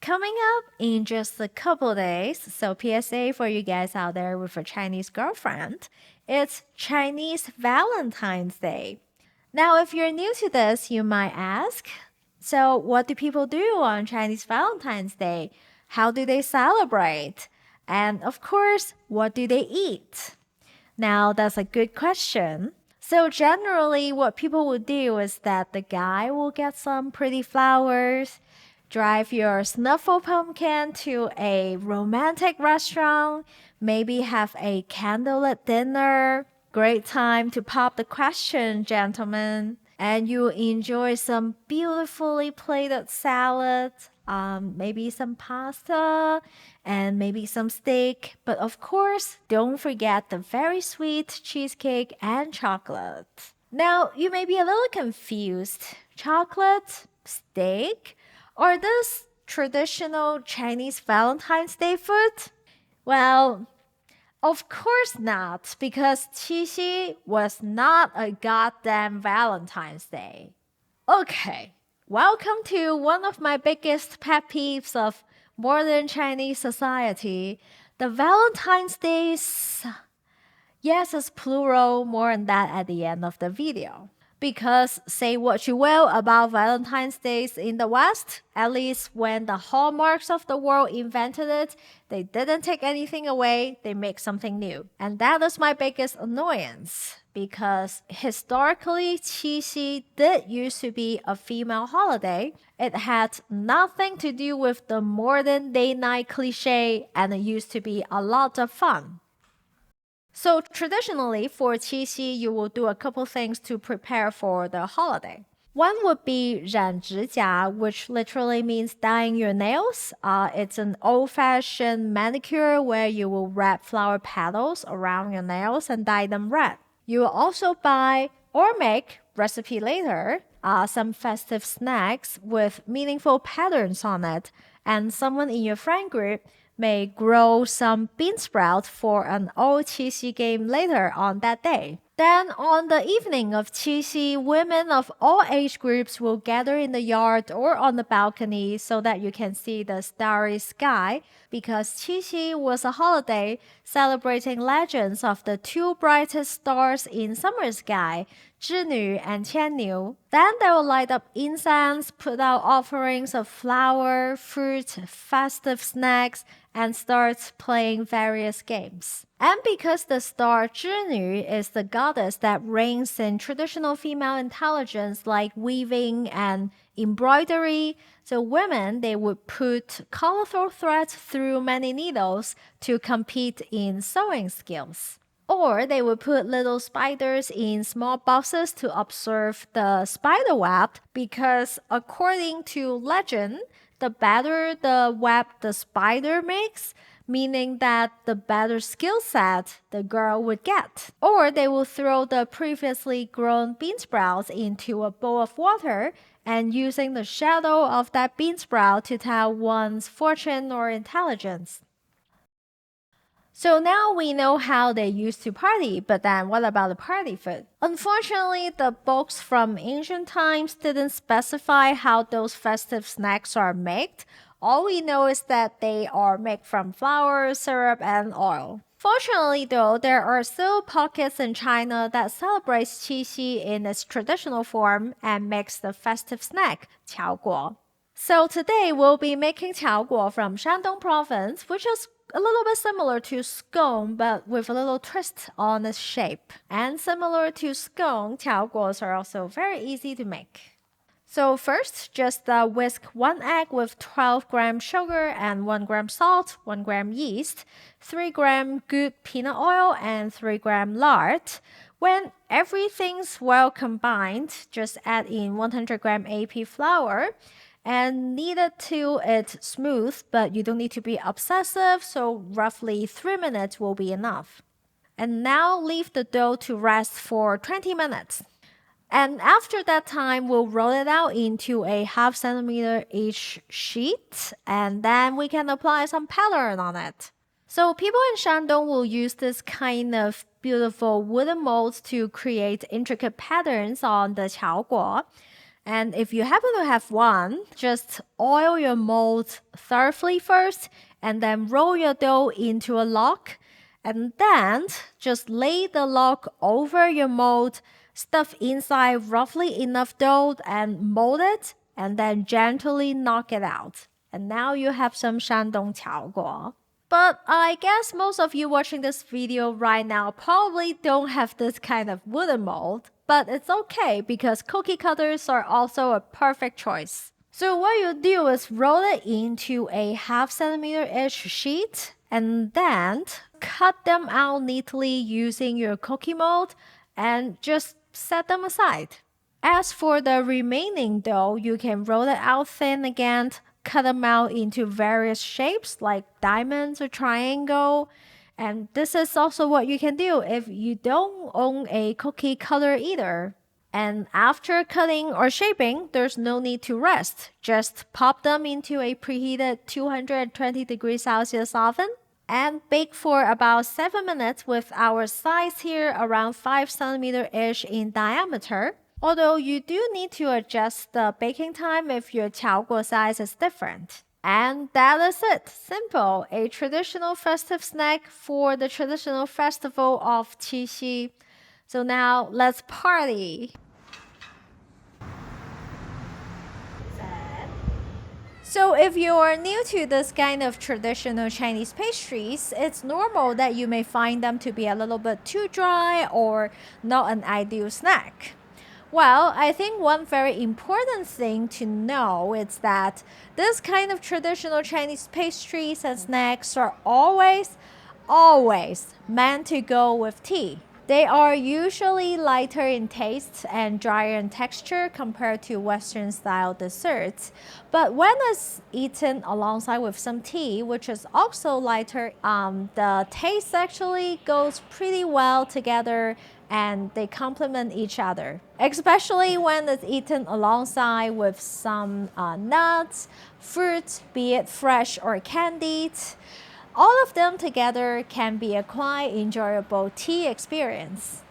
Coming up in just a couple days, so PSA for you guys out there with a Chinese girlfriend, it's Chinese Valentine's Day. Now, if you're new to this, you might ask, so what do people do on Chinese Valentine's Day? How do they celebrate? And of course, what do they eat? Now, that's a good question. So generally, what people would do is that the guy will get some pretty flowers, drive your snuffle pumpkin to a romantic restaurant, maybe have a candlelit dinner. Great time to pop the question, gentlemen. And you enjoy some beautifully plated salad, maybe some pasta, and maybe some steak. But of course, don't forget the very sweet cheesecake and chocolate. Now, you may be a little confused. Chocolate, steak, or this traditional Chinese Valentine's Day food? Well, of course not, because Qixi was not a goddamn Valentine's Day. Okay, welcome to one of my biggest pet peeves of modern Chinese society, the Valentine's Days. Yes, it's plural, more on that at the end of the video. Because say what you will about Valentine's Days in the West, at least when the hallmarks of the world invented it, they didn't take anything away, they make something new. And that is my biggest annoyance. Because historically, Qixi did used to be a female holiday. It had nothing to do with the modern day night cliche, and it used to be a lot of fun. So traditionally for Qixi, you will do a couple things to prepare for the holiday. One would be Rant, which literally means dyeing your nails. It's an old-fashioned manicure where you will wrap flower petals around your nails and dye them red. You will also buy or make, recipe later, some festive snacks with meaningful patterns on it, and someone in your friend group may grow some bean sprouts for an old Qixi game later on that day. Then on the evening of Qixi, women of all age groups will gather in the yard or on the balcony so that you can see the starry sky, because Qixi was a holiday celebrating legends of the two brightest stars in summer sky, Zhinü and Qianniu. Then they will light up incense, put out offerings of flour, fruit, festive snacks, and start playing various games. And because the star Zhinü is the goddess that reigns in traditional female intelligence like weaving and embroidery, so women, they would put colorful threads through many needles to compete in sewing skills. Or they would put little spiders in small boxes to observe the spider web, because according to legend, the better the web the spider makes, meaning that the better skill set the girl would get. Or they will throw the previously grown bean sprouts into a bowl of water, and using the shadow of that bean sprout to tell one's fortune or intelligence. So now we know how they used to party, but then what about the party food? Unfortunately, the books from ancient times didn't specify how those festive snacks are made. All we know is that they are made from flour, syrup, and oil. Fortunately though, there are still pockets in China that celebrates Qixi in its traditional form and makes the festive snack, Qiaoguo. So today we'll be making Qiaoguo from Shandong province, which is a little bit similar to scone, but with a little twist on its shape. And similar to scone, Qiaoguos are also very easy to make. So first, just whisk 1 egg with 12 grams sugar and 1 gram salt, 1 gram yeast, 3 gram good peanut oil, and 3 gram lard. When everything's well combined, just add in 100 gram AP flour and knead it till it's smooth, but you don't need to be obsessive, so roughly 3 minutes will be enough. And now leave the dough to rest for 20 minutes. And after that time, we'll roll it out into a 0.5 centimeter each sheet, and then we can apply some pattern on it. So people in Shandong will use this kind of beautiful wooden molds to create intricate patterns on the qiaoguo. And if you happen to have one, just oil your mold thoroughly first and then roll your dough into a log. And then just lay the log over your mold, stuff inside roughly enough dough and mold it, and then gently knock it out. And now you have some Shandong Qiaoguo. But I guess most of you watching this video right now probably don't have this kind of wooden mold, but it's okay because cookie cutters are also a perfect choice. So what you do is roll it into a half centimeter-ish sheet and then cut them out neatly using your cookie mold and just set them aside. As for the remaining dough, you can roll it out thin again, cut them out into various shapes like diamonds or triangle. And this is also what you can do if you don't own a cookie cutter either. And after cutting or shaping, there's no need to rest. Just pop them into a preheated 220 degrees Celsius oven and bake for about 7 minutes with our size here around 5 centimeter-ish in diameter. Although you do need to adjust the baking time if your Qiaoguo size is different. And that is it. Simple. A traditional festive snack for the traditional festival of Qixi. So now let's party. So if you're new to this kind of traditional Chinese pastries, it's normal that you may find them to be a little bit too dry or not an ideal snack. Well, I think one very important thing to know is that this kind of traditional Chinese pastries and snacks are always meant to go with tea. They are usually lighter in taste and drier in texture compared to Western style desserts. But when it's eaten alongside with some tea, which is also lighter, the taste actually goes pretty well together and they complement each other, especially when it's eaten alongside with some nuts, fruits, be it fresh or candied. All of them together can be a quite enjoyable tea experience.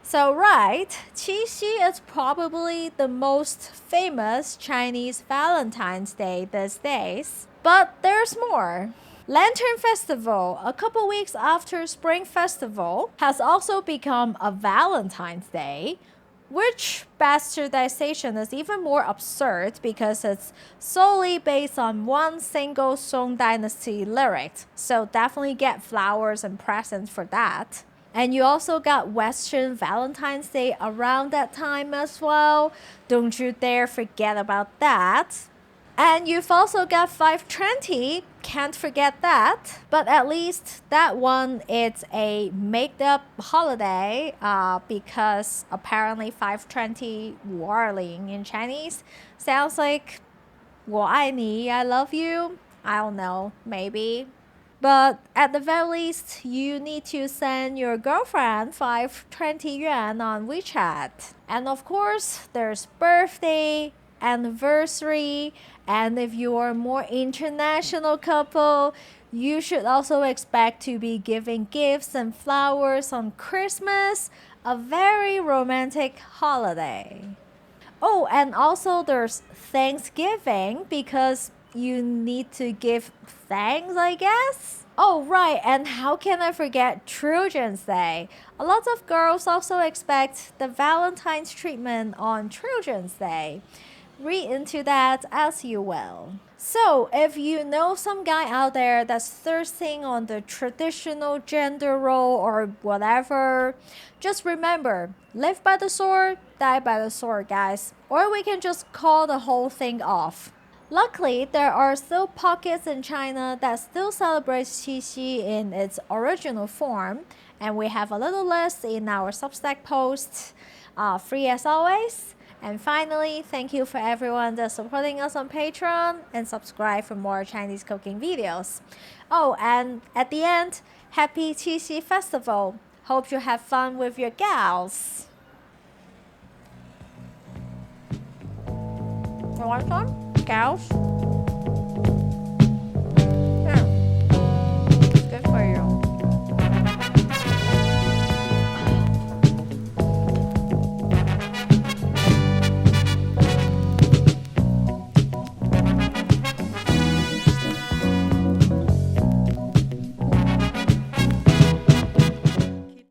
So right, Qixi is probably the most famous Chinese Valentine's Day these days. But there's more. Lantern Festival, a couple weeks after Spring Festival, has also become a Valentine's Day, which bastardization is even more absurd because it's solely based on one single Song Dynasty lyric. So definitely get flowers and presents for that. And you also got Western Valentine's Day around that time as well. Don't you dare forget about that. And you've also got 520, can't forget that. But at least that one, it's a made-up holiday because apparently 520 warling in Chinese sounds like 我爱你, I love you. I don't know, maybe. But at the very least, you need to send your girlfriend 520 yuan on WeChat. And of course, there's birthday, anniversary, and if you are a more international couple, you should also expect to be giving gifts and flowers on Christmas, a very romantic holiday. Oh, and also there's Thanksgiving because you need to give thanks, I guess. Oh, right, and how can I forget Children's Day? A lot of girls also expect the Valentine's treatment on Children's Day. Read into that as you will. So, if you know some guy out there that's thirsting on the traditional gender role or whatever, just remember, live by the sword, die by the sword, guys. Or we can just call the whole thing off. Luckily, there are still pockets in China that still celebrate Qixi in its original form, and we have a little list in our Substack post, free as always. And finally, thank you for everyone that's supporting us on Patreon and subscribe for more Chinese cooking videos. Oh, and at the end, happy Qixi Festival. Hope you have fun with your gals. You want some? Gals?